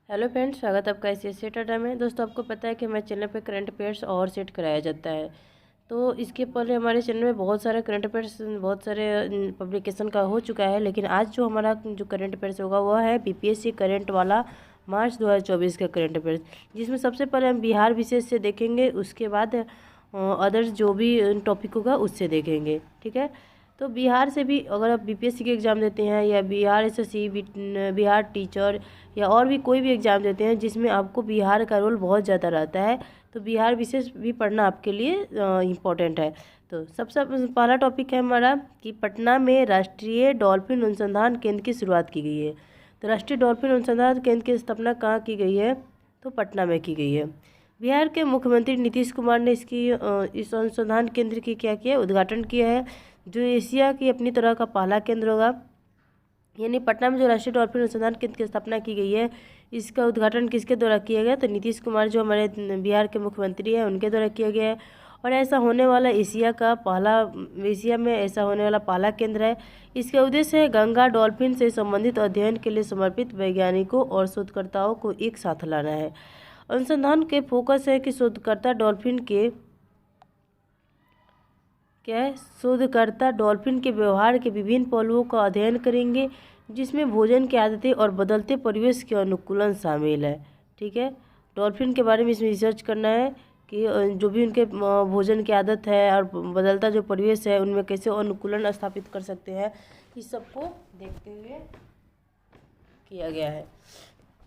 Hello friends, स्वागत है आपका ICSE टाटा में। दोस्तों, आपको पता है कि हमारे चैनल पे करंट अफेयर्स और सेट कराया जाता है। तो इसके पहले हमारे चैनल में बहुत सारे करंट अफेयर्स, बहुत सारे पब्लिकेशन का हो चुका है, लेकिन आज जो हमारा जो करंट अफेयर्स होगा वह है BPSC करंट वाला मार्च 2024 का करंट अफेयर्स, जिसमें सबसे पहले हम बिहार विशेष से देखेंगे, उसके बाद अदर्स जो भी टॉपिक होगा उससे देखेंगे। ठीक है, तो बिहार से भी अगर आप BPSC के एग्ज़ाम देते हैं या बिहार SSC, बिहार टीचर या और भी कोई भी एग्ज़ाम देते हैं जिसमें आपको बिहार का रोल बहुत ज़्यादा रहता है, तो बिहार विशेष भी पढ़ना आपके लिए इम्पोर्टेंट है। तो सबसे पहला टॉपिक है हमारा कि पटना में राष्ट्रीय डॉल्फिन अनुसंधान केंद्र की शुरुआत की गई है। तो राष्ट्रीय डॉल्फिन अनुसंधान केंद्र की स्थापना कहाँ की गई है? तो पटना में की गई है। बिहार के मुख्यमंत्री नीतीश कुमार ने इस अनुसंधान केंद्र की क्या किया? उद्घाटन किया है, जो एशिया की अपनी तरह का पहला केंद्र होगा। यानी पटना में जो राष्ट्रीय डॉल्फिन अनुसंधान केंद्र की स्थापना की गई है, इसका उद्घाटन किसके द्वारा किया गया? तो नीतीश कुमार जो हमारे बिहार के मुख्यमंत्री हैं उनके द्वारा किया गया है। और ऐसा होने वाला एशिया में ऐसा होने वाला पहला केंद्र है। इसका उद्देश्य है गंगा डॉल्फिन से संबंधित अध्ययन के लिए समर्पित वैज्ञानिकों और शोधकर्ताओं को एक साथ लाना है। अनुसंधान के फोकस है कि शोधकर्ता डॉल्फिन के व्यवहार के विभिन्न पहलुओं का अध्ययन करेंगे, जिसमें भोजन की आदतें और बदलते परिवेश के अनुकूलन शामिल है। ठीक है, डॉल्फिन के बारे में इसमें रिसर्च करना है कि जो भी उनके भोजन की आदत है और बदलता जो परिवेश है उनमें कैसे अनुकूलन स्थापित कर सकते हैं, इस सबको देखते हुए किया गया है।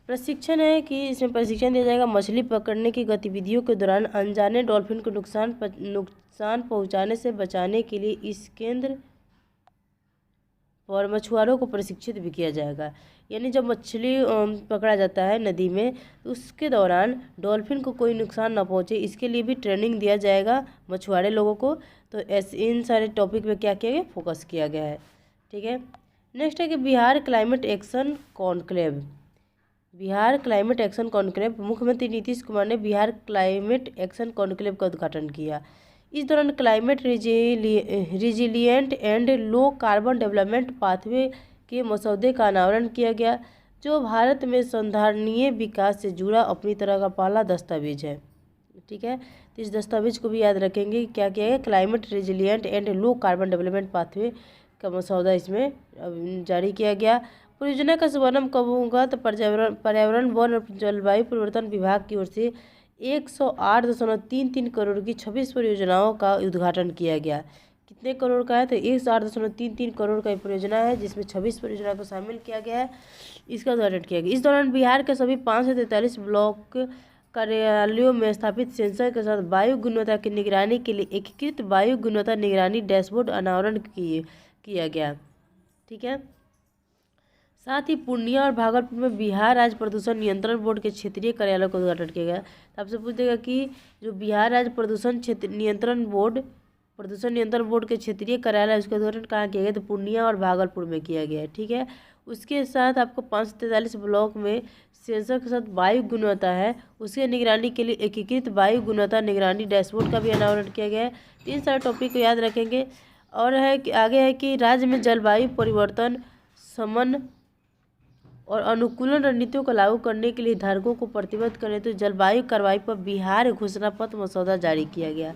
प्रशिक्षण है कि इसमें प्रशिक्षण दिया जाएगा मछली पकड़ने की गतिविधियों के दौरान अनजाने डॉल्फिन को नुकसान पहुंचाने से बचाने के लिए इस केंद्र पर मछुआरों को प्रशिक्षित भी किया जाएगा। यानी जब मछली पकड़ा जाता है नदी में, तो उसके दौरान डॉल्फिन को कोई नुकसान ना पहुंचे, इसके लिए भी ट्रेनिंग दिया जाएगा मछुआरे लोगों को। तो ऐसे इन सारे टॉपिक में क्या किया गया? फोकस किया गया है। ठीक है, नेक्स्ट है कि Bihar climate action conclave. Bihar climate action conclave, मुख्यमंत्री नीतीश कुमार ने बिहार क्लाइमेट एक्शन कॉन्क्लेव का उद्घाटन किया। इस दौरान climate resilient and low carbon development pathway के मसौदे का अनावरण किया गया, जो भारत में संधारणीय विकास से जुड़ा अपनी तरह का पहला दस्तावेज है। ठीक है, तो इस दस्तावेज को भी याद रखेंगे। क्या किया गया? Climate resilient and low carbon development pathway का मसौदा इसमें जारी किया गया। परियोजना का शुभारंभ कब होगा? तो पर्यावरण वन और जलवायु परिवर्तन विभाग की ओर से 108.33 करोड़ की 26 परियोजनाओं का उद्घाटन किया गया। कितने करोड़ का है? तो 108.33 करोड़ का परियोजना है, जिसमें 26 परियोजना को शामिल किया गया है। इसका उद्घाटन किया गया। इस दौरान बिहार के सभी 543 ब्लॉक कार्यालयों में स्थापित सेंसर के साथ वायु गुणवत्ता की निगरानी के लिए एकीकृत वायु गुणवत्ता निगरानी डैशबोर्ड अनावरण किया गया। ठीक है, साथ ही पूर्णिया और भागलपुर में बिहार राज्य प्रदूषण नियंत्रण बोर्ड के क्षेत्रीय कार्यालय का उद्घाटन किया गया। तो आपसे पूछेगा कि जो बिहार राज्य प्रदूषण नियंत्रण बोर्ड के क्षेत्रीय कार्यालय, उसका उद्घाटन कहाँ किया गया? तो पूर्णिया और भागलपुर में किया गया है। ठीक है, उसके साथ आपको 543 ब्लॉक में सेंसर के साथ वायु गुणवत्ता है, उसके निगरानी के लिए एकीकृत वायु गुणवत्ता निगरानी डैशबोर्ड का भी अनावरण किया गया है। 3 सारे टॉपिक को याद रखेंगे। और है कि आगे है कि राज्य में जलवायु परिवर्तन समन और अनुकूलन रणनीतियों को लागू करने के लिए हितधारकों को प्रतिबद्ध करें, तो जलवायु कार्रवाई पर बिहार घोषणा पत्र मसौदा जारी किया गया।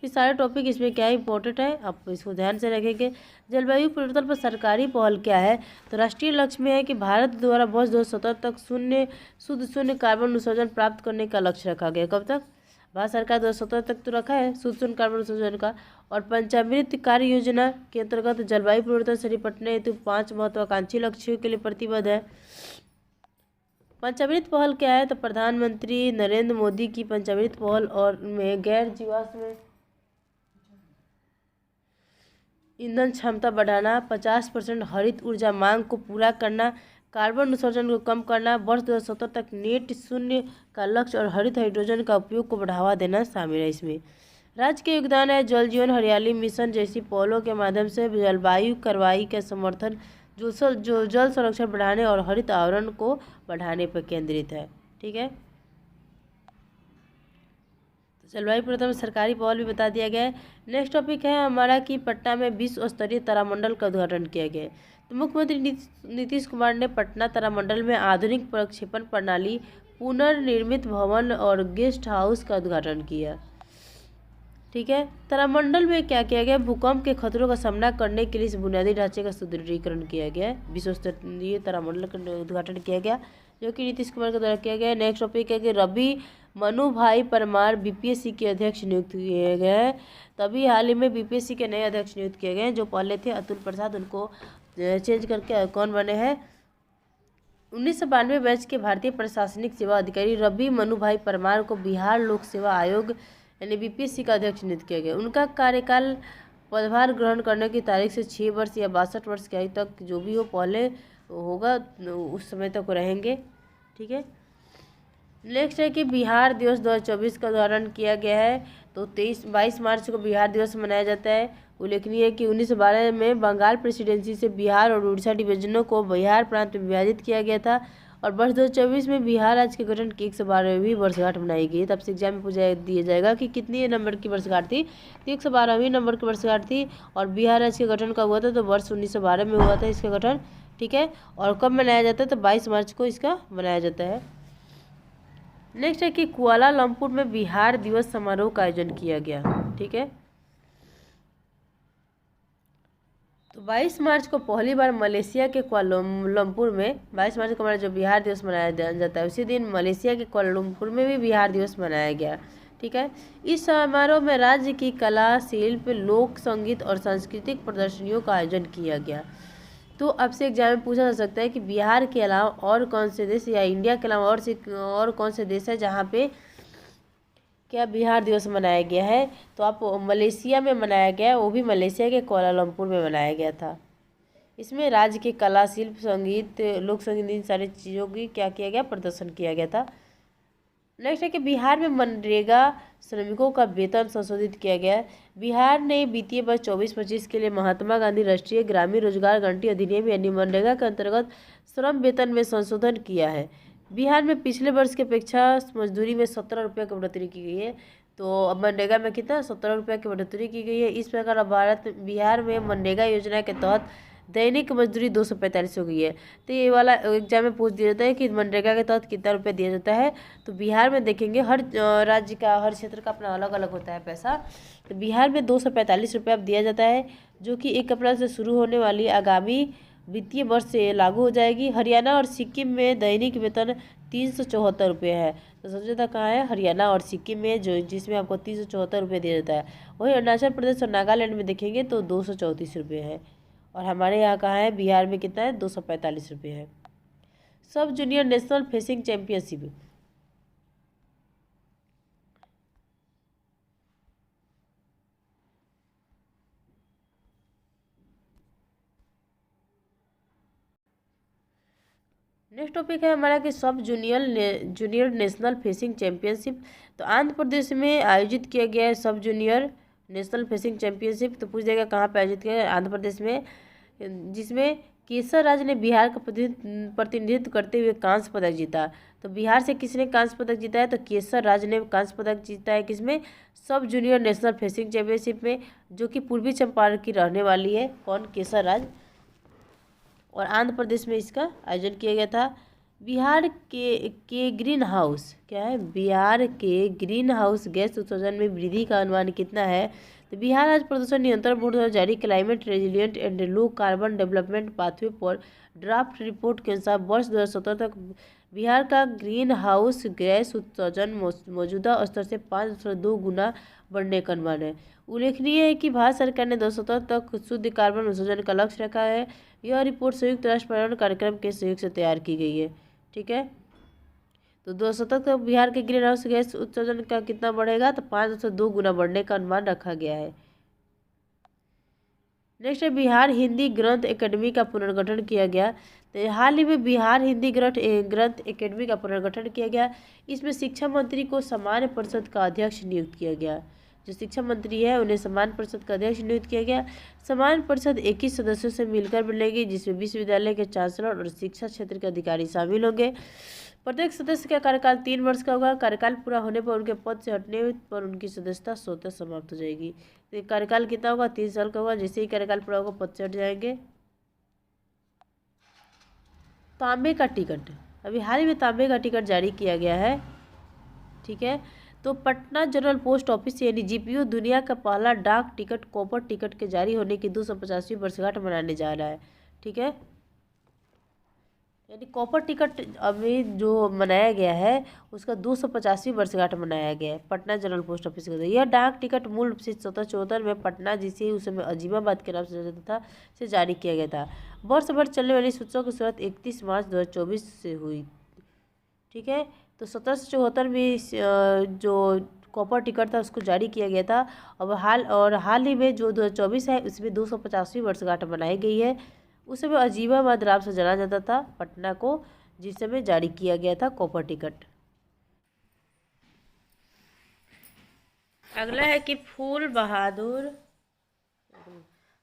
ये सारे टॉपिक इसमें क्या इंपॉर्टेंट है, आप इसको ध्यान से रखेंगे। जलवायु परिवर्तन पर सरकारी पहल क्या है? तो राष्ट्रीय लक्ष्य में है कि भारत द्वारा वर्ष 2017 तक शून्य कार्बन उत्सर्जन प्राप्त करने का लक्ष्य रखा गया। कब तक? भारत सरकार 2017 तक तो रखा है शून्य कार्बन उत्सर्जन का। और पंचामृत कार्य योजना के अंतर्गत जलवायु परिवर्तन से निपटने हेतु 5 महत्वाकांक्षी लक्ष्यों के लिए प्रतिबद्ध है। पंचामृत पहल क्या है? तो प्रधानमंत्री नरेंद्र मोदी की पंचामृत पहल और में गैर जीवाश्म ईंधन क्षमता बढ़ाना, 50% हरित ऊर्जा मांग को पूरा करना, कार्बन उत्सर्जन को कम करना, वर्ष 2070 तक नेट शून्य का लक्ष्य और हरित हाइड्रोजन का उपयोग को बढ़ावा देना शामिल है। इसमें राज्य के योगदान है जल जीवन हरियाली मिशन जैसी पहलों के माध्यम से जलवायु कार्रवाई का समर्थन, जो जल संरक्षण बढ़ाने और हरित आवरण को बढ़ाने पर केंद्रित है। ठीक है, जलवायु परिवर्तन में सरकारी पहल भी बता दिया गया है। नेक्स्ट टॉपिक है हमारा कि पटना में विश्व स्तरीय तारामंडल का उद्घाटन किया गया है। तो मुख्यमंत्री नीतीश कुमार ने पटना तारामंडल में आधुनिक प्रक्षेपण प्रणाली, पुनर्निर्मित भवन और गेस्ट हाउस का उद्घाटन किया। ठीक है, तारामंडल में क्या किया गया, भूकंप के खतरों का सामना करने के लिए इस बुनियादी ढांचे का सुदृढ़ीकरण किया गया है। विश्वस्तरीय तारामंडल का उद्घाटन किया गया, जो कि नीतीश कुमार के द्वारा किया गया है। नेक्स्ट टॉपिक है कि रवि मनु भाई परमार बीपीएससी के अध्यक्ष नियुक्त किए गए हैं। तभी हाल ही में बीपीएससी के नए अध्यक्ष नियुक्त किए गए हैं। जो पहले थे अतुल प्रसाद, उनको चेंज करके कौन बने हैं, 1992 बैच के भारतीय प्रशासनिक सेवा अधिकारी रवि मनु भाई परमार को बिहार लोक सेवा आयोग यानी बीपीएससी का अध्यक्ष नियुक्त किया गया। उनका कार्यकाल पदभार ग्रहण करने की तारीख से 6 वर्ष या 62 वर्ष की आयु तक जो भी हो पहले होगा उस समय तक रहेंगे। ठीक है, नेक्स्ट है कि बिहार दिवस 2024 का उद्घाटन किया गया है। तो 22 मार्च को बिहार दिवस मनाया जाता है। उल्लेखनीय है कि 1912 में बंगाल प्रेसिडेंसी से बिहार और उड़ीसा डिवीजनों को बिहार प्रांत में विभाजित किया गया था और वर्ष 2024 में बिहार राज्य के गठन की 112वीं वर्षगांठ मनाई गई। तब से एग्जाम में पूछा दिया जाएगा कि कितनी नंबर की वर्षगांठ थी, तो 112वीं नंबर की वर्षगांठ थी। और बिहार राज्य के गठन कब हुआ था, तो वर्ष 1912 में हुआ था इसका गठन। ठीक है, और कब मनाया जाता है, तो 22 मार्च को इसका मनाया जाता है। नेक्स्ट है कि कुआलालंपुर में बिहार दिवस समारोह का आयोजन किया गया। ठीक है, तो 22 मार्च को पहली बार मलेशिया के कुआलालंपुर में 22 मार्च को हमारा जो बिहार दिवस मनाया जाता है, उसी दिन मलेशिया के कुआलालंपुर में भी बिहार दिवस मनाया गया। ठीक है, इस समारोह में राज्य की कला, शिल्प, लोक संगीत और सांस्कृतिक प्रदर्शनियों का आयोजन किया गया। तो अब से एग्जाम में पूछा जा सकता है कि बिहार के अलावा और कौन से देश या इंडिया के अलावा और कौन से देश है जहाँ पे क्या बिहार दिवस मनाया गया है। तो आप मलेशिया में मनाया गया, वो भी मलेशिया के कुआलालंपुर में मनाया गया था। इसमें राज्य के कला, शिल्प, संगीत, लोक संगीत, इन सारी चीज़ों की क्या किया गया, प्रदर्शन किया गया था। नेक्स्ट है कि बिहार में मनरेगा श्रमिकों का वेतन संशोधित किया गया है। बिहार ने वित्तीय वर्ष 24-25 के लिए महात्मा गांधी राष्ट्रीय ग्रामीण रोजगार गारंटी अधिनियम यानी मनरेगा के अंतर्गत श्रम वेतन में संशोधन किया है। बिहार में पिछले वर्ष की अपेक्षा मजदूरी में 17 रुपये की बढ़ोतरी की गई है। तो अब मनरेगा में कितना, 17 रुपये की बढ़ोतरी की गई है। इस प्रकार अब बिहार में मनरेगा योजना के तहत दैनिक मजदूरी 245 हो गई है। तो ये वाला एग्जाम में पूछ दिया जाता है कि मनरेगा के तहत कितना रुपया दिया जाता है। तो बिहार में देखेंगे हर राज्य का, हर क्षेत्र का अपना अलग अलग होता है पैसा। तो बिहार में 245 रुपया अब दिया जाता है, जो कि 1 अप्रैल से शुरू होने वाली आगामी वित्तीय वर्ष से लागू हो जाएगी। हरियाणा और सिक्किम में दैनिक वेतन 374 रुपये है। तो सबसे ज़्यादा कहाँ है, हरियाणा और सिक्किम में, जो जिसमें आपको 374 रुपये दिया जाता है। वहीं अरुणाचल प्रदेश और नागालैंड में देखेंगे तो 234 रुपये है। और हमारे यहाँ कहाँ है, बिहार में कितना है, 245 रुपये है। सब junior national facing championship next topic है हमारा कि सब जूनियर नेशनल फेसिंग चैंपियनशिप। तो आंध्र प्रदेश में आयोजित किया गया है सब जूनियर नेशनल फेसिंग चैंपियनशिप। तो पूछ जाएगा कहाँ पे आयोजित किया है, आंध्र प्रदेश में, जिसमें केसर राज ने बिहार का प्रतिनिधित्व करते हुए कांस्य पदक जीता। तो बिहार से किसने कांस्य पदक जीता है, तो केसर राज ने कांस्य पदक जीता है। किसमें, सब जूनियर नेशनल फेसिंग चैंपियनशिप में, जो कि पूर्वी चंपारण की रहने वाली है। कौन, केसर राज। और आंध्र प्रदेश में इसका आयोजन किया गया था। बिहार के ग्रीन हाउस क्या है, बिहार के ग्रीन हाउस गैस उत्सर्जन में वृद्धि का अनुमान कितना है। तो बिहार राज्य प्रदूषण नियंत्रण बोर्ड द्वारा जारी climate resilient and low carbon development pathway पर ड्राफ्ट रिपोर्ट के अनुसार वर्ष 2017 तक बिहार का ग्रीन हाउस गैस उत्सर्जन मौजूदा स्तर से 5.2 गुना बढ़ने का अनुमान है। उल्लेखनीय है कि भारत सरकार ने 2017 तक शुद्ध कार्बन उत्सर्जन का लक्ष्य रखा है। यह रिपोर्ट संयुक्त राष्ट्र पर्यावरण कार्यक्रम के सहयोग से तैयार की गई है। ठीक है, तो 2017 तक बिहार के ग्रीन हाउस गैस उत्सर्जन का कितना बढ़ेगा, तो 5.2 गुना बढ़ने का अनुमान रखा गया है। नेक्स्ट है बिहार हिंदी ग्रंथ एकेडमी का पुनर्गठन किया गया। तो हाल ही में बिहार हिंदी ग्रंथ एकेडमी का पुनर्गठन किया गया। इसमें शिक्षा मंत्री को सामान्य परिषद का अध्यक्ष नियुक्त किया गया। जो शिक्षा मंत्री है उन्हें सामान्य परिषद का अध्यक्ष नियुक्त किया गया। सामान्य परिषद 21 सदस्यों से मिलकर बनेगी, जिसमें विश्वविद्यालय के चांसलर और शिक्षा क्षेत्र के अधिकारी शामिल होंगे। प्रत्येक सदस्य का कार्यकाल 3 वर्ष का होगा। कार्यकाल पूरा होने पर उनके पद से हटने पर उनकी सदस्यता स्वतः समाप्त हो जाएगी। तो कार्यकाल कितना होगा, 3 साल का होगा। जैसे ही कार्यकाल पूरा होगा पद से हट जाएंगे। तांबे का टिकट, अभी हाल ही में तांबे का टिकट जारी किया गया है। ठीक है, तो पटना जनरल पोस्ट ऑफिस यानी जीपीओ दुनिया का पहला डाक टिकट कॉपर टिकट के जारी होने की 250वीं वर्षगांठ मनाने जा रहा है। ठीक है, यानी कॉपर टिकट अभी जो मनाया गया है उसका 250वीं वर्षगांठ मनाया गया है पटना जनरल पोस्ट ऑफिस के। यह डाक टिकट मूल रूप से 1774 में पटना, जिसे उस समय अजीमाबाद के नाम से जाना जाता था, से जारी किया गया था। वर्ष भर चलने वाली इस उत्सव की शुरुआत 31 मार्च 2024 से हुई। ठीक है, तो 1774 में जो कॉपर टिकट था उसको जारी किया गया था। अब हाल ही में जो 2024 है उसमें 250वीं वर्षगांठ मनाई गई है। उस समय अजीबाबाद नाम से जाना जाता था पटना को, जिस समय जारी किया गया था कॉपर टिकट। अगला है कि फूल बहादुर,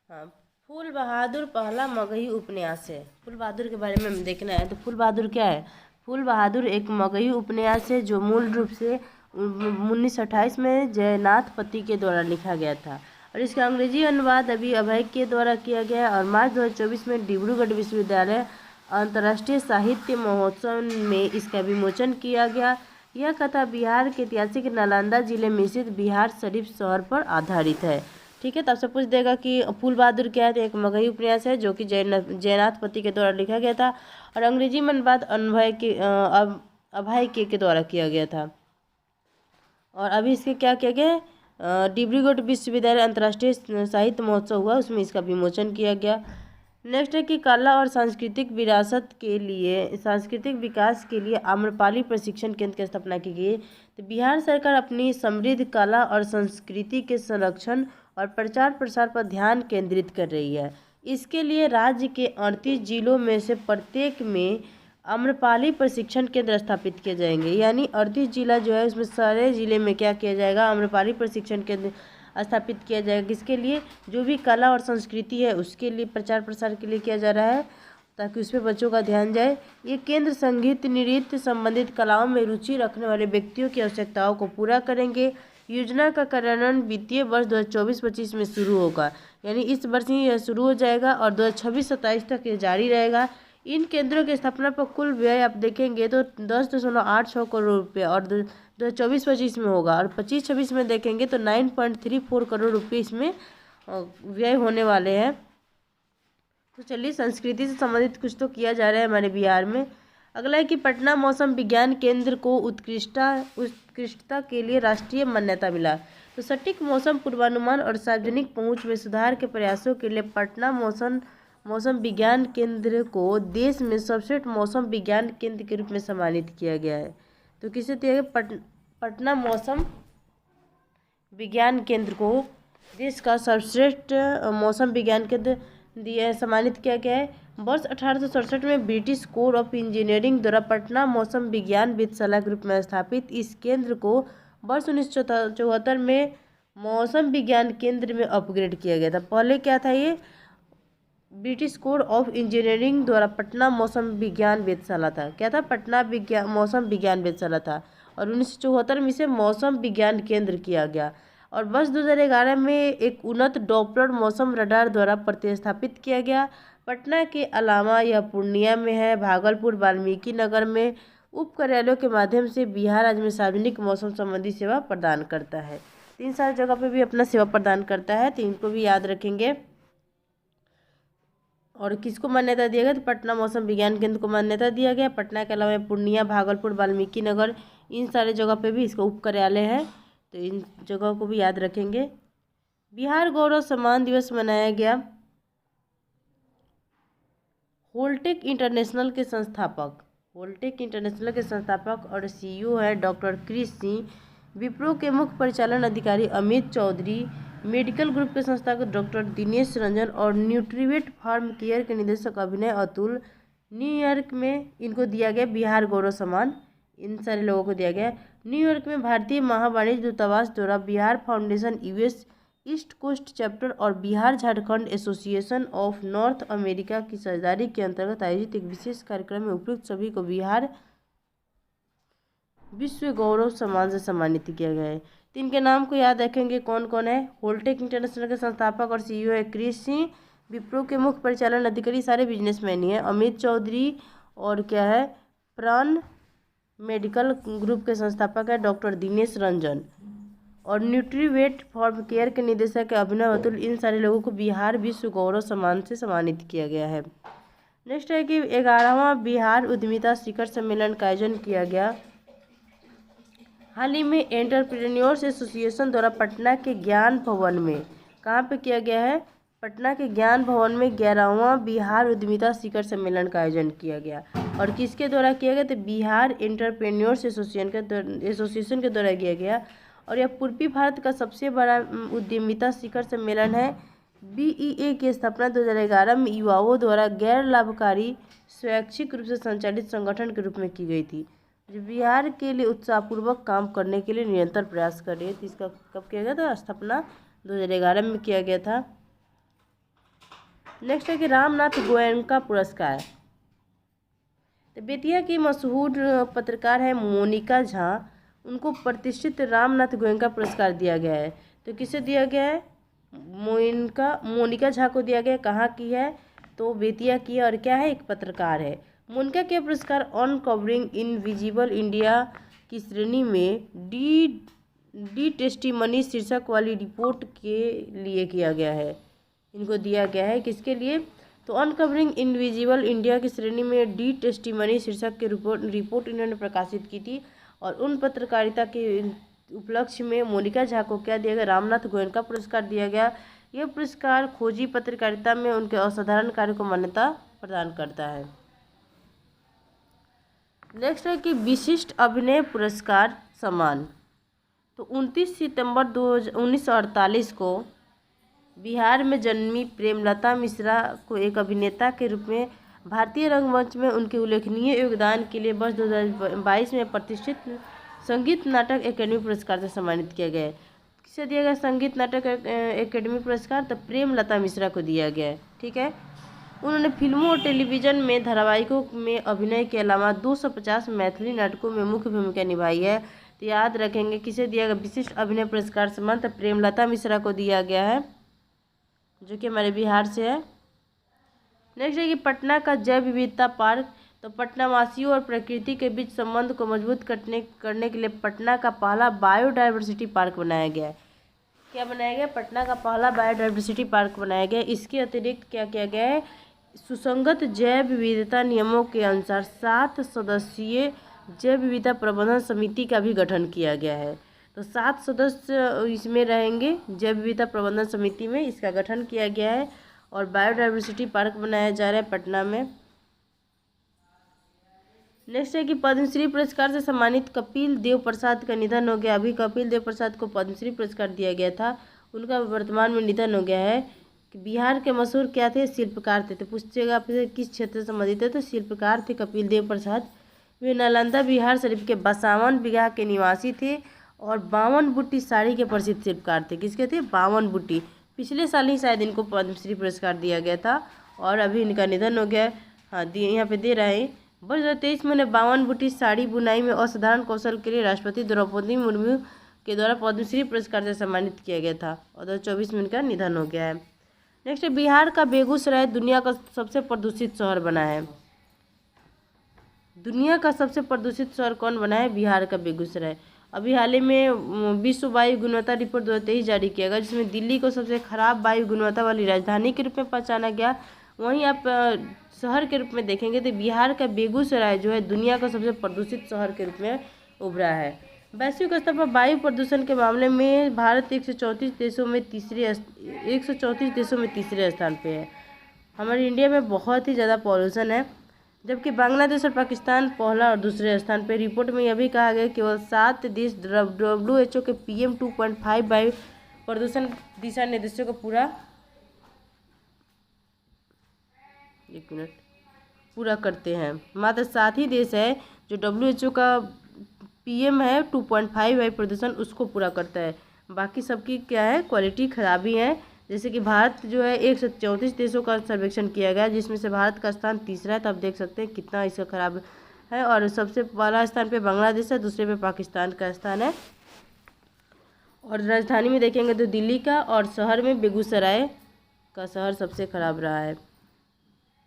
हाँ, फूल बहादुर पहला मगही उपन्यास है। फूल बहादुर के बारे में हमें देखना है। तो फूल बहादुर क्या है? फूल बहादुर एक मगही उपन्यास है जो मूल रूप से 1928 में जयनाथ पति के द्वारा लिखा गया था और इसका अंग्रेजी अनुवाद अभी अभय के द्वारा किया गया और मार्च 2024 में डिब्रूगढ़ विश्वविद्यालय अंतर्राष्ट्रीय साहित्य महोत्सव में इसका विमोचन किया गया। यह कथा बिहार के ऐतिहासिक नालंदा जिले में स्थित बिहार शरीफ शहर पर आधारित है। ठीक है, तब से पूछ देगा कि फूल बहादुर क्या है। तो एक मगही उपन्यास है जो कि जयनाथ पति के द्वारा लिखा गया था और अंग्रेजी में अनुवाद अभय के द्वारा किया गया था और अभी इसके क्या किया गया, डिब्रूगढ़ विश्वविद्यालय अंतर्राष्ट्रीय साहित्य महोत्सव हुआ, उसमें इसका विमोचन किया गया। नेक्स्ट है कि कला और सांस्कृतिक विरासत के लिए, सांस्कृतिक विकास के लिए आम्रपाली प्रशिक्षण केंद्र की स्थापना की गई। तो बिहार सरकार अपनी समृद्ध कला और संस्कृति के संरक्षण और प्रचार प्रसार पर ध्यान केंद्रित कर रही है। इसके लिए राज्य के 38 जिलों में से प्रत्येक में आम्रपाली प्रशिक्षण केंद्र स्थापित किए जाएंगे। यानी 38 जिला जो है उसमें सारे जिले में क्या किया जाएगा, आम्रपाली प्रशिक्षण केंद्र स्थापित किया जाएगा। किसके लिए? जो भी कला और संस्कृति है उसके लिए प्रचार प्रसार के लिए किया जा रहा है ताकि उस पर बच्चों का ध्यान जाए। ये केंद्र संगीत नृत्य संबंधित कलाओं में रुचि रखने वाले व्यक्तियों की आवश्यकताओं को पूरा करेंगे। योजना का कार्यान्वयन वित्तीय वर्ष 2024-25 में शुरू होगा, यानी इस वर्ष ही यह शुरू हो जाएगा और 2026-27 तक ये जारी रहेगा। इन केंद्रों की स्थापना पर कुल व्यय आप देखेंगे तो 10.86 करोड़ रुपये और 2024-25 में होगा और 25-26 में देखेंगे तो 9.34 करोड़ रुपये इसमें व्यय होने वाले हैं। तो चलिए, संस्कृति से संबंधित कुछ तो किया जा रहा है हमारे बिहार में। अगला है कि पटना मौसम विज्ञान केंद्र को उत्कृष्टता के लिए राष्ट्रीय मान्यता मिला। तो सटीक मौसम पूर्वानुमान और सार्वजनिक पहुंच में सुधार के प्रयासों के लिए पटना मौसम विज्ञान केंद्र को देश में सर्वश्रेष्ठ मौसम विज्ञान केंद्र के रूप में सम्मानित किया गया है। तो किसे दिया गया? पटना मौसम विज्ञान केंद्र को देश का सर्वश्रेष्ठ मौसम विज्ञान केंद्र सम्मानित किया गया है। वर्ष 1867 में ब्रिटिश कोर ऑफ इंजीनियरिंग द्वारा पटना मौसम विज्ञान वेधशाला के रूप में स्थापित इस केंद्र को वर्ष 1974 में मौसम विज्ञान केंद्र में अपग्रेड किया गया था। पहले क्या था? ये ब्रिटिश कोर ऑफ इंजीनियरिंग द्वारा पटना मौसम विज्ञान वेधशाला था। क्या था? पटना मौसम विज्ञान वेधशाला था और 1974 में इसे मौसम विज्ञान केंद्र किया गया और वर्ष 2011 में एक उन्नत डॉपलर मौसम रडार द्वारा प्रतिस्थापित किया गया। पटना के अलावा यह पूर्णिया में है, भागलपुर, वाल्मीकि नगर में उप कार्यालयों के माध्यम से बिहार राज्य में सार्वजनिक मौसम संबंधी सेवा प्रदान करता है। 3 सारी जगह पे भी अपना सेवा प्रदान करता है, तो इनको भी याद रखेंगे। और किसको मान्यता दिया गया? तो पटना मौसम विज्ञान केंद्र को मान्यता दिया गया। पटना के अलावा पूर्णिया, भागलपुर, वाल्मीकि नगर, इन सारे जगह पे भी इसका उप कार्यालय है, तो इन जगहों को भी याद रखेंगे। बिहार गौरव सम्मान दिवस मनाया गया। होल्टेक इंटरनेशनल के संस्थापक और सीईओ है डॉक्टर क्रिस सिंह। विप्रो के मुख्य परिचालन अधिकारी अमित चौधरी, मेडिकल ग्रुप के संस्थापक डॉक्टर दिनेश रंजन और न्यूट्रीवेट फार्म केयर के निदेशक अभिनय अतुल। न्यूयॉर्क में इनको दिया गया बिहार गौरव सम्मान, इन सारे लोगों को दिया गया। न्यूयॉर्क में भारतीय महावाणिज्य दूतावास द्वारा Bihar foundation, US East Coast chapter और Bihar Jharkhand association of North America की साझेदारी के अंतर्गत आयोजित एक विशेष कार्यक्रम में उपयुक्त सभी को बिहार विश्व गौरव सम्मान से सम्मानित किया गया है। तो इनके नाम को याद रखेंगे, कौन कौन है? होल्टेक इंटरनेशनल के संस्थापक और सीईओ है क्रिस सिंह। विप्रो के मुख्य परिचालन अधिकारी सारे बिजनेसमैन ही हैं, अमित चौधरी और क्या है, प्राण मेडिकल ग्रुप के संस्थापक है डॉक्टर दिनेश रंजन। और न्यूट्रीवेट फॉर्म केयर के निदेशक है अभिनव अतुल। इन सारे लोगों को बिहार विश्व गौरव सम्मान से सम्मानित किया गया है। नेक्स्ट है कि 11वां बिहार उद्यमिता शिखर सम्मेलन का आयोजन किया गया। हाल ही में एंटरप्रेन्योर्स एसोसिएशन द्वारा पटना के ज्ञान भवन में, कहाँ पे किया गया है, पटना के ज्ञान भवन में 11वां बिहार उद्यमिता शिखर सम्मेलन का आयोजन किया गया। और किसके द्वारा किया गया, तो बिहार एंटरप्रेन्योर्स एसोसिएशन के द्वारा किया गया। और यह पूर्वी भारत का सबसे बड़ा उद्यमिता शिखर सम्मेलन है। BEA की स्थापना 2011 में युवाओं द्वारा गैर लाभकारी स्वैच्छिक रूप से संचालित संगठन के रूप में की गई थी, जो बिहार के लिए उत्साहपूर्वक काम करने के लिए निरंतर प्रयास कर रही है। तो इसका कब किया गया था, स्थापना 2011 में किया गया था। नेक्स्ट है कि रामनाथ गोयनका पुरस्कार। तो बेतिया की मशहूर पत्रकार है मोनिका झा, उनको प्रतिष्ठित रामनाथ गोयनका पुरस्कार दिया गया है। तो किसे दिया गया है, मोनिका झा को दिया गया। कहाँ की है, तो बेतिया की है और क्या है, एक पत्रकार है। मोनिका के पुरस्कार अनकवरिंग इनविजिबल इंडिया की श्रेणी में डी टेस्टिमनी शीर्षक वाली रिपोर्ट के लिए किया गया है। इनको दिया गया है किसके लिए, तो अनकवरिंग इनविजिबल इंडिया की श्रेणी में डी टेस्टिमनी शीर्षक की रिपोर्ट इन्होंने प्रकाशित की थी। और उन पत्रकारिता के उपलक्ष्य में मोनिका झा को क्या दिया गया, रामनाथ गोयनका पुरस्कार दिया गया। यह पुरस्कार खोजी पत्रकारिता में उनके असाधारण कार्य को मान्यता प्रदान करता है। नेक्स्ट है कि विशिष्ट अभिनय पुरस्कार सम्मान। तो 29 सितंबर 1948 को बिहार में जन्मी प्रेमलता मिश्रा को एक अभिनेता के रूप में भारतीय रंगमंच में उनके उल्लेखनीय योगदान के लिए वर्ष 2022 में प्रतिष्ठित संगीत नाटक एकेडमी पुरस्कार से सम्मानित किया गया है। किसे दिया गया संगीत नाटक एकेडमी पुरस्कार, तो प्रेमलता मिश्रा को दिया गया है। ठीक है, उन्होंने फिल्मों और टेलीविज़न में धारावाहिकों में अभिनय के अलावा 250 मैथिली नाटकों में मुख्य भूमिका निभाई है। तो याद रखेंगे किसे दिया गया विशिष्ट अभिनय पुरस्कार सम्मान, तो प्रेमलता मिश्रा को दिया गया है, जो कि हमारे बिहार से है। नेक्स्ट है कि पटना का जैव विविधता पार्क। तो पटना वासियों और प्रकृति के बीच संबंध को मजबूत करने के लिए पटना का पहला बायोडायवर्सिटी पार्क बनाया गया है। क्या बनाया गया, पटना का पहला बायोडायवर्सिटी पार्क बनाया गया। इसके अतिरिक्त क्या किया गया है, सुसंगत जैव विविधता नियमों के अनुसार 7 सदस्यीय जैव विविधता प्रबंधन समिति का भी गठन किया गया है। तो 7 सदस्य इसमें रहेंगे, जैव विविधता प्रबंधन समिति में इसका गठन किया गया है। और बायोडायवर्सिटी पार्क बनाया जा रहा है पटना में। नेक्स्ट है कि पद्मश्री पुरस्कार से सम्मानित कपिल देव प्रसाद का निधन हो गया। अभी कपिल देव प्रसाद को पद्मश्री पुरस्कार दिया गया था, उनका वर्तमान में निधन हो गया है। कि बिहार के मशहूर क्या थे, शिल्पकार थे। तो पूछेगा आपसे किस क्षेत्र से संबंधित है, तो शिल्पकार थे कपिल देव प्रसाद। वे नालंदा बिहार शरीफ के 52 बीघा के निवासी थे और 52 बुट्टी साड़ी के प्रसिद्ध शिल्पकार थे। किसके थे, 52 बुट्टी। पिछले साल ही शायद इनको पद्मश्री पुरस्कार दिया गया था और अभी इनका निधन हो गया। हाँ, यहाँ पे दे रहे हैं। वर्ष 2023 में उन्हें 52 बुट्टी साड़ी बुनाई में असाधारण कौशल के लिए राष्ट्रपति द्रौपदी मुर्मू के द्वारा पद्मश्री पुरस्कार से सम्मानित किया गया था और 2024 में इनका निधन हो गया है। नेक्स्ट, बिहार का बेगूसराय दुनिया का सबसे प्रदूषित शहर बना है। दुनिया का सबसे प्रदूषित शहर कौन बना है, बिहार का बेगूसराय। अभी हाल ही में विश्व वायु गुणवत्ता रिपोर्ट 2023 जारी किया गया, जिसमें दिल्ली को सबसे खराब वायु गुणवत्ता वाली राजधानी के रूप में पहचाना गया। वहीं आप शहर के रूप में देखेंगे तो बिहार का बेगूसराय जो है दुनिया का सबसे प्रदूषित शहर के रूप में उभरा है। वैश्विक स्तर पर वायु प्रदूषण के मामले में भारत 134 देशों में तीसरे स्थान पे है। हमारे इंडिया में बहुत ही ज़्यादा पॉल्यूशन है, जबकि बांग्लादेश और पाकिस्तान पहला और दूसरे स्थान पर। रिपोर्ट में यह भी कहा गया केवल 7 देश WHO के PM 2.5 वायु प्रदूषण दिशा निर्देशों को पूरा करते हैं। मात्र 7 ही देश है जो WHO का PM है 2.5 वायु प्रदूषण उसको पूरा करता है। बाकी सबकी क्या है, क्वालिटी खराबी है। जैसे कि भारत जो है 134 देशों का सर्वेक्षण किया गया, जिसमें से भारत का स्थान तीसरा है। तो आप देख सकते हैं कितना इसका खराब है। और सबसे पहला स्थान पे बांग्लादेश है, दूसरे पे पाकिस्तान का स्थान है। और राजधानी में देखेंगे तो दिल्ली का, और शहर में बेगूसराय का शहर सबसे खराब रहा है।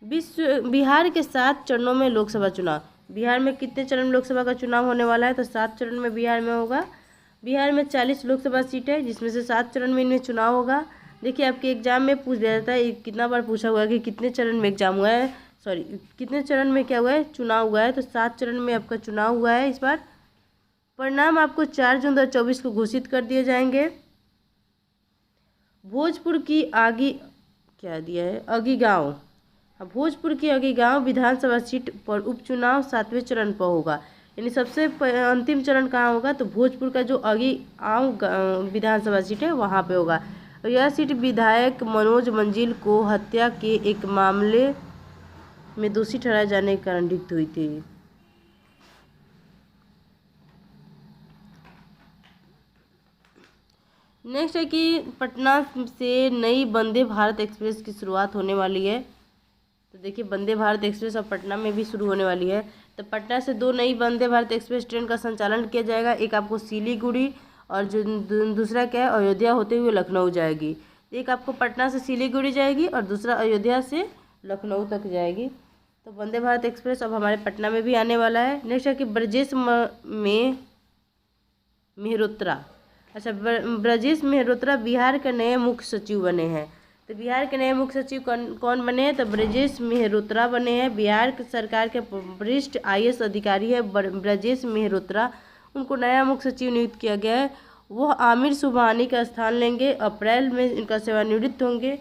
बिहार के 7 चरणों में लोकसभा चुनाव। बिहार में कितने चरण में लोकसभा का चुनाव होने वाला है? तो 7 चरण में बिहार में होगा। बिहार में 40 लोकसभा सीट है, जिसमें से 7 चरण में इनमें चुनाव होगा। देखिए आपके एग्जाम में पूछ दिया जाता है, कितना बार पूछा हुआ है कि कितने चरण में एग्जाम हुआ है, सॉरी कितने चरण में क्या हुआ है, चुनाव हुआ है। तो 7 चरण में आपका चुनाव हुआ है इस बार। परिणाम आपको 4 जून 2024 को घोषित कर दिए जाएंगे। भोजपुर की क्या दिया है, अगीगांव। भोजपुर की अगीगांव विधानसभा सीट पर उपचुनाव 7वें चरण पर होगा। यानी सबसे अंतिम चरण कहाँ होगा? तो भोजपुर का जो अगीगांव विधानसभा सीट है वहाँ पे होगा। और यह सीट विधायक मनोज मंजिल को हत्या के एक मामले में दोषी ठहराए जाने के कारण रिक्त हुई थी। नेक्स्ट है कि पटना से नई वंदे भारत एक्सप्रेस की शुरुआत होने वाली है। तो देखिए वंदे भारत एक्सप्रेस अब पटना में भी शुरू होने वाली है। तो पटना से 2 नई वंदे भारत एक्सप्रेस ट्रेन का संचालन किया जाएगा। एक आपको सिलीगुड़ी और जो दूसरा क्या है, अयोध्या होते हुए लखनऊ जाएगी। एक आपको पटना से सिलीगुड़ी जाएगी और दूसरा अयोध्या से लखनऊ तक जाएगी। तो वंदे भारत एक्सप्रेस अब हमारे पटना में भी आने वाला है। नेक्स्ट है कि ब्रजेश मेहरोत्रा। अच्छा, ब्रजेश मेहरोत्रा बिहार के नए मुख्य सचिव बने हैं। तो बिहार के नए मुख्य सचिव कौन बने हैं? तो ब्रजेश मेहरोत्रा बने हैं। बिहार सरकार के वरिष्ठ IAS अधिकारी है ब्रजेश मेहरोत्रा, उनको नया मुख्य सचिव नियुक्त किया गया है। वो आमिर सुबहानी का स्थान लेंगे। अप्रैल में इनका सेवानिवृत्त होंगे।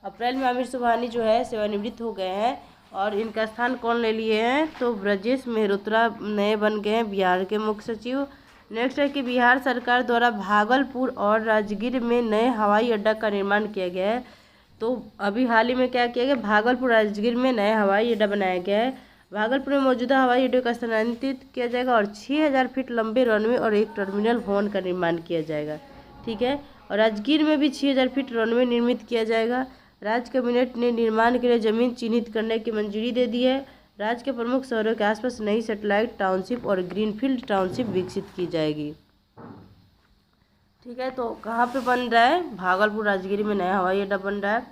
अप्रैल में आमिर सुबहानी जो है सेवानिवृत्त हो गए हैं और इनका स्थान कौन ले लिए हैं? तो ब्रजेश मेहरोत्रा नए बन गए हैं बिहार के मुख्य सचिव। नेक्स्ट है कि बिहार सरकार द्वारा भागलपुर और राजगीर में नए हवाई अड्डा का निर्माण किया गया है। तो अभी हाल ही में क्या किया गया, भागलपुर राजगीर में नया हवाई अड्डा बनाया गया है। भागलपुर में मौजूदा हवाई अड्डे का स्थानांतरित किया जाएगा और 6000 फीट लंबे रनवे और एक टर्मिनल भवन का निर्माण किया जाएगा। ठीक है, और राजगीर में भी 6000 फीट रनवे निर्मित किया जाएगा। राज्य कैबिनेट ने निर्माण के लिए जमीन चिन्हित करने की मंजूरी दे दी है। राज्य के प्रमुख शहरों के आसपास नई सैटेलाइट टाउनशिप और ग्रीनफील्ड टाउनशिप विकसित की जाएगी। ठीक है, तो कहाँ पे बन रहा है? भागलपुर राजगीर में नया हवाई अड्डा बन रहा है।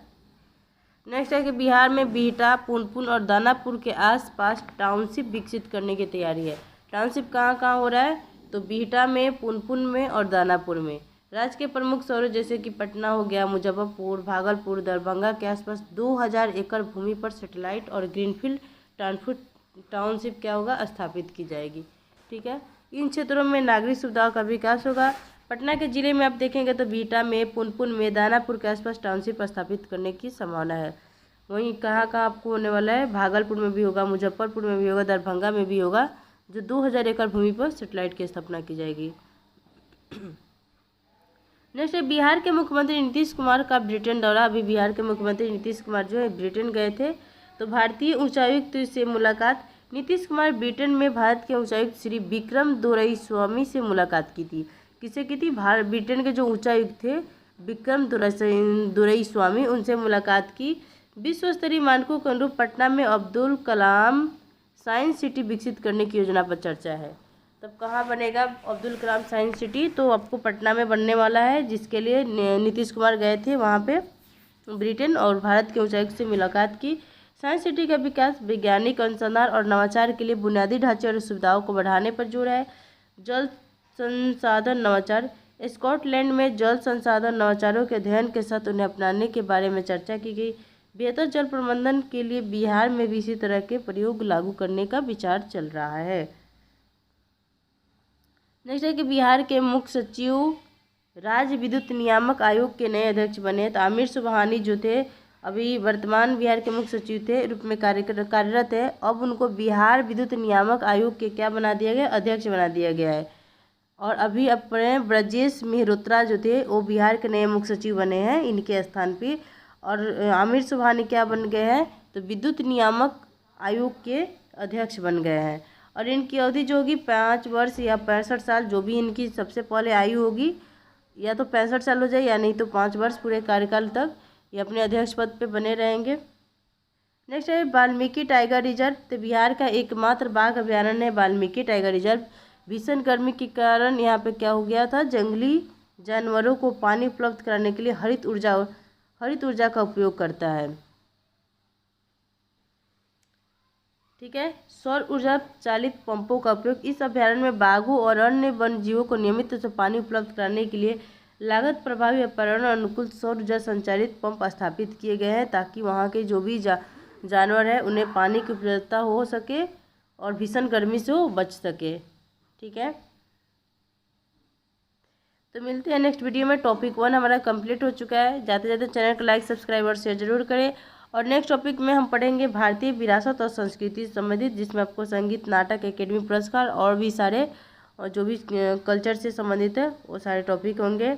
नेक्स्ट है कि बिहार में बिहटा, पुनपुन और दानापुर के आसपास टाउनशिप विकसित करने की तैयारी है। टाउनशिप कहाँ कहाँ हो रहा है? तो बिहटा में, पुनपुन में और दानापुर में। राज्य के प्रमुख शहरों जैसे कि पटना हो गया, मुजफ्फरपुर, भागलपुर, दरभंगा के आसपास 2000 एकड़ भूमि पर सैटेलाइट और ग्रीनफील्ड टाउनशिप क्या होगा, स्थापित की जाएगी। ठीक है, इन क्षेत्रों में नागरिक सुविधाओं का विकास होगा। पटना के जिले में आप देखेंगे तो बिहटा में, पुनपुन में, दानापुर के आसपास टाउनशिप स्थापित करने की संभावना है। वहीं कहाँ कहाँ आपको होने वाला है? भागलपुर में भी होगा, मुजफ्फरपुर में भी होगा, दरभंगा में भी होगा, जो 2000 एकड़ भूमि पर सैटेलाइट की स्थापना की जाएगी। नेक्स्ट है बिहार के मुख्यमंत्री नीतीश कुमार का ब्रिटेन दौरा। अभी बिहार के मुख्यमंत्री नीतीश कुमार जो है ब्रिटेन गए थे। तो भारतीय उच्चायुक्त से मुलाकात। नीतीश कुमार ब्रिटेन में भारत के उच्चायुक्त श्री विक्रम दोरईस्वामी से मुलाकात की थी। किसे की थी? ब्रिटेन के जो उच्चायुक्त थे विक्रम दोरईस्वामी, उनसे मुलाकात की। विश्व स्तरीय मानकों के अनुरूप पटना में अब्दुल कलाम साइंस सिटी विकसित करने की योजना पर चर्चा है। तब कहाँ बनेगा अब्दुल कलाम साइंस सिटी? तो आपको पटना में बनने वाला है, जिसके लिए नीतीश कुमार गए थे वहाँ पे ब्रिटेन और भारत के उच्चायुक्त से मुलाकात की। साइंस सिटी का विकास वैज्ञानिक अनुसंधान और नवाचार के लिए बुनियादी ढांचे और सुविधाओं को बढ़ाने पर जोर है। जल संसाधन नवाचार। स्कॉटलैंड में जल संसाधन नवाचारों के अध्ययन के साथ उन्हें अपनाने के बारे में चर्चा की गई। बेहतर जल प्रबंधन के लिए बिहार में भी इसी तरह के प्रयोग लागू करने का विचार चल रहा है। नेक्स्ट है कि बिहार के मुख्य सचिव राज्य विद्युत नियामक आयोग के नए अध्यक्ष बने। तो आमिर सुबहानी जो थे अभी वर्तमान बिहार के मुख्य सचिव थे रूप में कार्यरत है। अब उनको बिहार विद्युत नियामक आयोग के क्या बना दिया गया? अध्यक्ष बना दिया गया है। और अभी अपने ब्रजेश मेहरोत्रा जो थे वो बिहार के नए मुख्य सचिव बने हैं इनके स्थान पे। और आमिर सुबहानी क्या बन गए हैं? तो विद्युत नियामक आयोग के अध्यक्ष बन गए हैं। और इनकी अवधि जो होगी 5 वर्ष या 65 साल, जो भी इनकी सबसे पहले आयु होगी, या तो 65 साल हो जाए या नहीं तो 5 वर्ष पूरे कार्यकाल तक ये अपने अध्यक्ष पद पे बने रहेंगे। नेक्स्ट है वाल्मीकि टाइगर रिजर्व। तो बिहार का एकमात्र बाघ अभ्यारण्य है वाल्मीकि टाइगर रिजर्व। भीषण गर्मी के कारण यहाँ पे क्या हो गया था? जंगली जानवरों को पानी उपलब्ध कराने के लिए हरित ऊर्जा का उपयोग करता है। ठीक है। सौर ऊर्जा चालित पंपों का उपयोग। इस अभ्यारण्य में बाघों और अन्य वन्य जीवों को नियमित रूप से पानी उपलब्ध कराने के लिए लागत प्रभावी और पर्यावरण अनुकूल सौर ऊर्जा संचालित पंप स्थापित किए गए हैं, ताकि वहाँ के जो भी जानवर है उन्हें पानी की उपलब्धता हो सके और भीषण गर्मी से वो बच सके। ठीक है, तो मिलते हैं नेक्स्ट वीडियो में। टॉपिक 1 हमारा कंप्लीट हो चुका है। जाते जाते चैनल को लाइक, सब्सक्राइब और शेयर जरूर करें। और नेक्स्ट टॉपिक में हम पढ़ेंगे भारतीय विरासत और संस्कृति से संबंधित, जिसमें आपको संगीत, नाटक, एकेडमी पुरस्कार और भी सारे और जो भी कल्चर से संबंधित है वो सारे टॉपिक होंगे।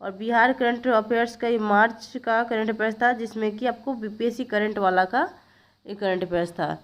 और बिहार करंट अफेयर्स का ये मार्च का करंट अफेयर्स था, जिसमें कि आपको बीपीएससी करंट वाला का एक करंट अफेयर्स था।